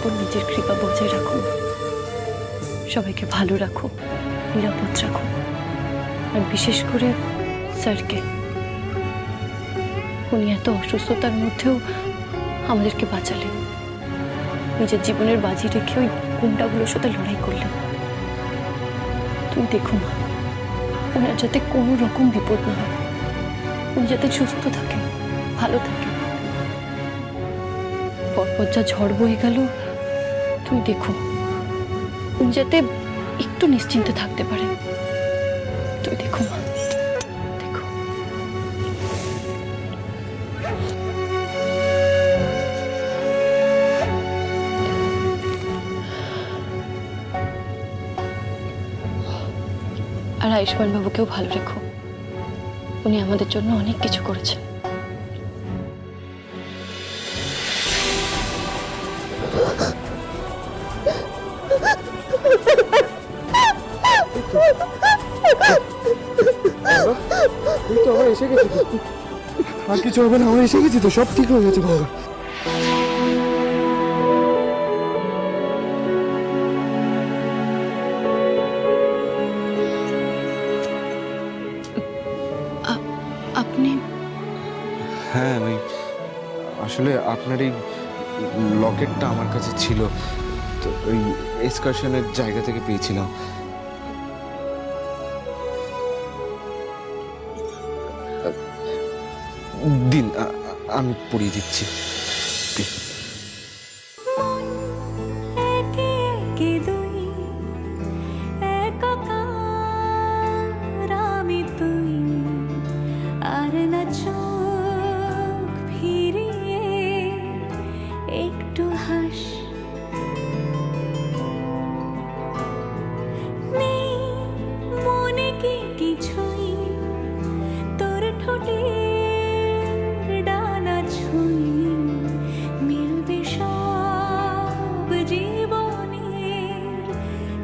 উপর নিজের কৃপা বজায় রাখো, সবাইকে ভালো রাখো, নিরাপদ রাখো, আর বিশেষ করে স্যারকে। উনি এত অসুস্থতার মধ্যেও আমাদেরকে বাঁচালেন, নিজের জীবনের বাজি রেখে ওই গুন্ডাগুলোর সাথে লড়াই করলেন। তুমি দেখো মা, ওনার যাতে কোনো রকম বিপদ না হয়, উনি যাতে সুস্থ থাকেন, ভালো থাকেন। পরপর যা ঝড় বয়ে গেল, তুমি দেখো উনি যাতে একটু নিশ্চিন্তে থাকতে পারেন। তুমি দেখো মা, দেখো। আর আয়ুষ্মান বাবুকেও ভালো রেখো, উনি আমাদের জন্য অনেক কিছু করেছেন। আমরা এসে গেছি তো, আর কিছু হবে না, আমরা এসে গেছি তো, সব ঠিক হয়ে গেছে গঙ্গা। আপনি? হ্যাঁ, আমি আসলে আপনার এই লকেটটা আমার কাছে ছিল, তো ওই এক্সকারশনের জায়গা থেকে পেয়েছিলাম। দিন, আমি পড়িয়ে দিচ্ছি। দিন। একটু হাস, মনে কি কিছুই, তোর ঠোঁটে ডানা ছুঁই, মিলবে সব জীবনের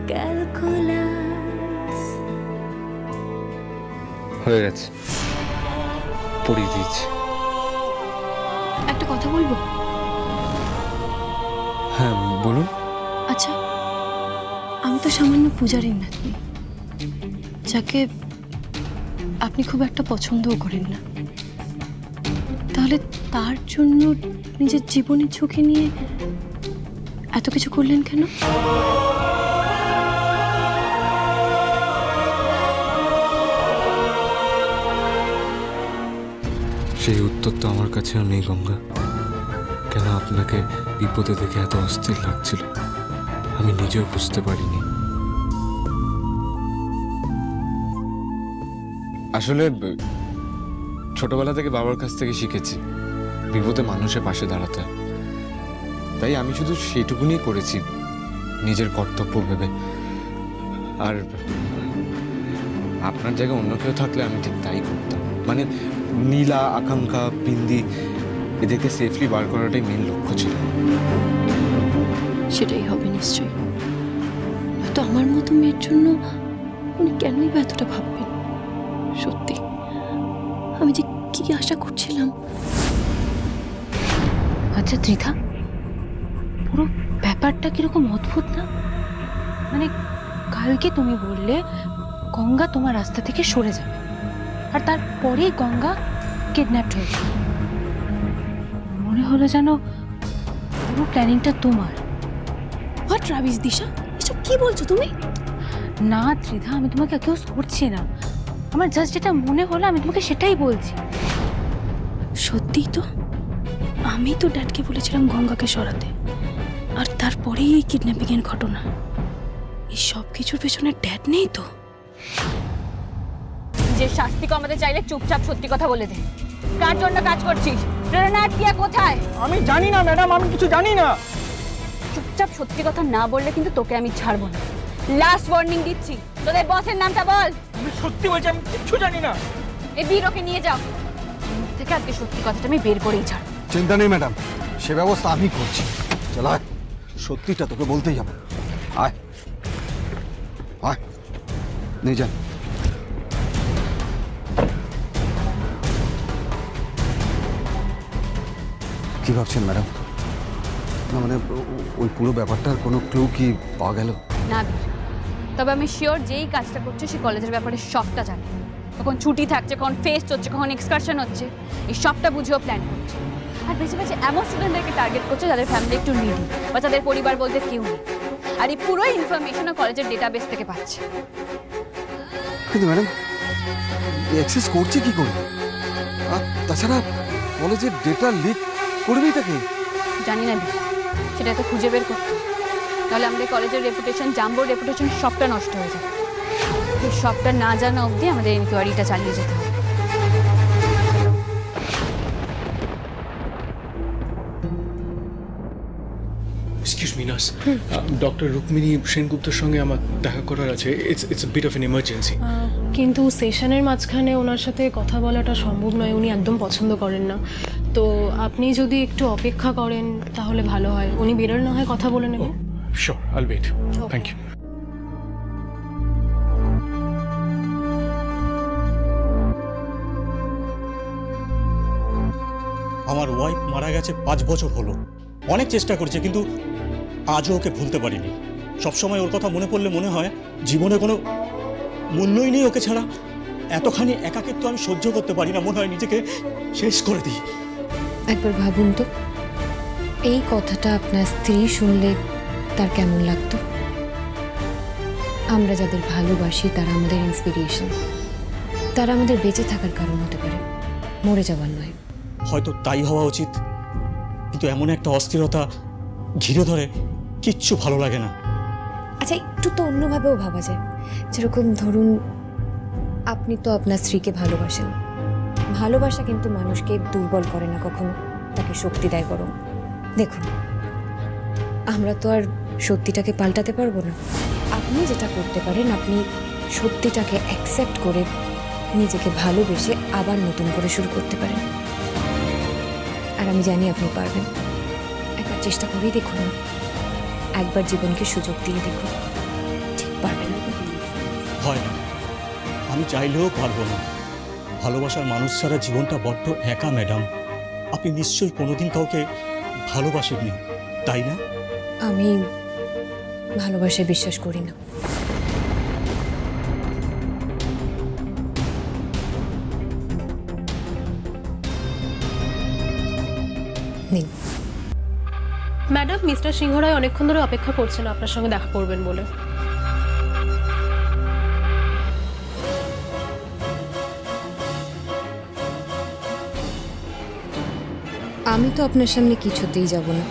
ক্যালকুলাস। হয়ে গেছে, পড়িয়ে দিয়েছি। একটা কথা বলবো? হ্যাঁ, বলুন। আচ্ছা, আমি তো সামান্য পূজারীর নাতনি, যাকে আপনি খুব একটা পছন্দও করেন না। তাহলে তার জন্য নিজের জীবনের ঝুঁকি নিয়ে এত কিছু করলেন কেন? সেই উত্তর তো আমার কাছেও নেই গঙ্গা। কেন আপনাকে বিপদে দেখে এত অস্থির লাগছিল, আমি নিজেও বুঝতে পারিনি। আসলে ছোটবেলা থেকে বাবার কাছ থেকে শিখেছি বিপদে মানুষের পাশে দাঁড়াতে, তাই আমি শুধু সেইটুকুনি করেছি নিজের কর্তব্য ভেবে। আর আপনার জায়গায় অন্য কেউ থাকলে আমি ঠিক তাই করতাম। মানে নীলা, আকাঙ্ক্ষা, বিন্দি, এদেরকে সেফলি বার করাটাই মেন লক্ষ্য ছিল। সেটাই হবে নিশ্চয়ই, হয়তো আমার মতো মেয়ের জন্য উনি কেনই বা এতটা ভাববেন। সত্যি আমি যে কি আশা করছিলাম। আচ্ছা ত্রিধা, পুরো ব্যাপারটা কিরকম অদ্ভুত না? মানে কালকে তুমি বললে গঙ্গা তোমার রাস্তা থেকে সরে যাবে, আর তারপরেই গঙ্গা কিডন্যাপড হয়েছে। মনে হলো যেন পুরো প্ল্যানিংটা তোমার। হোয়াট রাবিশ দিশা, এসব কি বলছো তুমি? না ত্রিধা, আমি তোমাকে অ্যাকিউজ করছি না, আমার জাস্ট যেটা মনে হলো আমি তোমাকে সেটাই বলছি। সত্যি তো, আমি তো ড্যাডকে বলেছিলাম গঙ্গাকে সরাতে, আর তারপরেই এই কিডন্যাপিং এর ঘটনা। এই সব কিছুর পেছনে ড্যাড নেই তো? যে শাস্তি কমাতে চাইলে চুপচাপ সত্যি কথা বলে দে। কার জন্য কাজ করছিস? প্রেরণা আর টিয়া কোথায়? আমি জানি না ম্যাডাম, আমি কিছু জানি না। চুপচাপ সত্যি কথা না বললে কিন্তু তোকে আমি ছাড়বো না। লাস্ট ওয়ার্নিং দিচ্ছি, তোদের বসের নামটা বল। আমি সত্যি বলছি, আমি কিছু জানি না। এই বীরকে নিয়ে যাও, মুখ থেকে আজকে সত্যি কথাটা আমি বের করেই ছাড়ব। চিন্তা নেই ম্যাডাম, সে ব্যবস্থা আমি করছি। চল আয়, সত্যিটা তোকে বলতেই হবে। আয় আয়, নিয়ে যান। কি ভাবছেন ম্যাডাম? না মানে ওই পুরো ব্যাপারটার কোনো ক্লু কি পাওয়া গেল? না বীর, তবে আমি শিওর যেই কাজটা করছে সে কলেজের ব্যাপারে সবটা জানে। কখন ছুটি থাকছে, কখন ফেস্ট হচ্ছে, কখন এক্সকারশন হচ্ছে, এই সবটা বুঝেও প্ল্যান করছে। আর বেশি বেশি এমন স্টুডেন্টদেরকে টার্গেট করছে যাদের ফ্যামিলি একটু নিডি বা তাদের পরিবার বলতে কেউ নেই। আর এই পুরো ইনফরমেশনও কলেজের ডেটাবেস থেকে পাচ্ছে। কিন্তু ম্যাডাম অ্যাক্সেস করছে কি করে? আর তাছাড়া কলেজের ডেটা লিক করবেই তাকে। জানি না বীর, সেটা তো খুঁজে বের করতে হবে। তাহলে আমাদের কলেজের রেপুটেশন, জাম্বোর রেপুটেশন সবটা নষ্ট হয়ে যাবে। এই সবটা না জানা অবধি আমাদের ইনকোয়ারিটা চালিয়ে যেতে হবে। Excuse me nurse, doctor Rukmini সেনগুপ্তের সঙ্গে আমার দেখা করার আছে। It's bit of an emergency. কিন্তু সেশনের মাঝখানে ওনার সাথে কথা বলাটা সম্ভব নয়, উনি একদম পছন্দ করেন না। তো আপনি যদি একটু অপেক্ষা করেন তাহলে ভালো হয়, উনি বেরোলে না হয় কথা বলে নেবেন। Sure, I'll wait. Thank you. আমার ওয়াইফ মারা গেছে 5 বছর হলো। অনেক চেষ্টা করছে কিন্তু আজও ওকে ভুলতে পারিনি। সবসময় ওর কথা মনে পড়লে মনে হয় জীবনে কোনো মূল্যই নেই ওকে ছাড়া। এতখানি একাকিত্ব আমি সহ্য করতে পারি না, মনে হয় নিজেকে শেষ করে দিই। একবার ভাবুন তো, এই কথাটা আপনার স্ত্রী শুনলে তার কেমন লাগতো? আমরা যাদের ভালোবাসি তারা আমাদের ইন্সপিরেশন, তারা আমাদের বেঁচে থাকার কারণ হতে পারে, মরে যাওয়ার নয়। হয়তো তাই হওয়া উচিত, কিন্তু এমন একটা অস্থিরতা ঘিরে ধরে, কিচ্ছু ভালো লাগে না। আচ্ছা, একটু তো অন্যভাবেও ভাবা যায়। যেরকম ধরুন, আপনি তো আপনার স্ত্রীকে ভালোবাসেন। ভালোবাসা কিন্তু মানুষকে দুর্বল করে না কখনো, তাকে শক্তি দেয় বরং। দেখুন, আমরা তো আর সত্যিটাকে পাল্টাতে পারবো না। আপনি যেটা করতে পারেন, আপনি সত্যিটাকে অ্যাকসেপ্ট করে নিজেকে ভালোবেসে আবার নতুন করে শুরু করতে পারেন। আর আমি জানি আপনি পারবেন। একবার চেষ্টা করেই দেখুন না, একবার জীবনকে সুযোগ দিয়ে দেখুন, ঠিক পারবেন। হয় না, আমি চাইলেও পারবো না। ভালোবাসার মানুষ ছাড়া জীবনটা বড্ড একা ম্যাডাম। আপনি নিশ্চয়ই কোনোদিন কাউকে ভালোবাসেননি, তাই না? আমি ভালোবাসায় বিশ্বাস করি না। নিন। ম্যাডাম, মিস্টার সিংহ রায় অনেকক্ষণ ধরে অপেক্ষা করছেন আপনার সঙ্গে দেখা করবেন বলে। আমি তো আপনার সামনে কিছুতেই যাব না,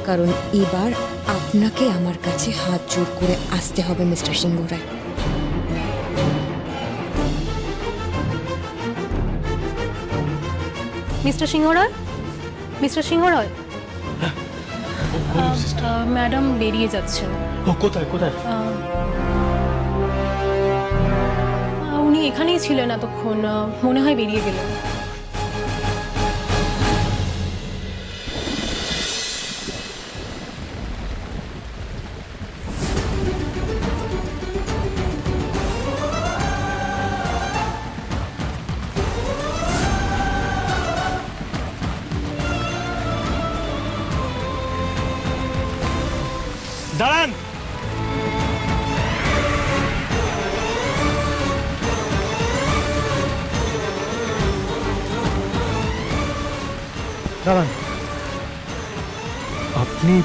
কারণ এবার আপনাকে আমার কাছে হাত জোর করে আসতে হবে মিস্টার সিংহ রায়। মিস্টার সিংহ রায়, মিস্টার সিংহ রায়, ম্যাডাম বেরিয়ে যাচ্ছেন। ও কোথায় কোথায়? উনি এখানেই ছিলেন এতক্ষণ, মনে হয় বেরিয়ে গেলেন। দাঁড়ান, দাঁড়ান। আপনি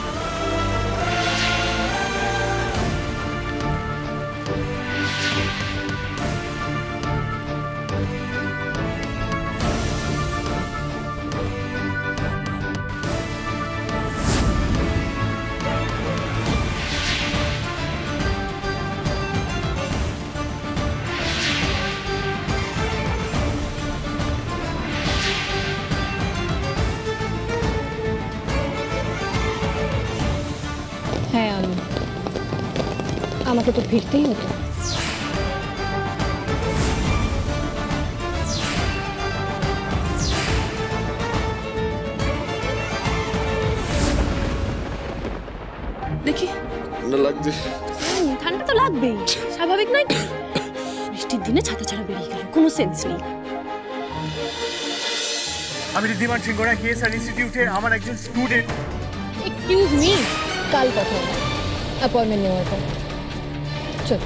হ্যাঁ, আমাকে তো ফিরতেই হতো। দেখি লাগছে। ঠান্ডা তো লাগবেই, স্বাভাবিক নয়? বৃষ্টির দিনে ছাতা ছাড়া বেরিয়ে গেল, কোনো সেন্স নেই। আমি ঋদ্ধিমান সিংহ রায়, কেএসআর ইনস্টিটিউটে আমার একজন স্টুডেন্ট। এক্সকিউজ মি, কাল কথা হবে অ্যাপয়েন্টমেন্ট নেওয়ার পর। চল।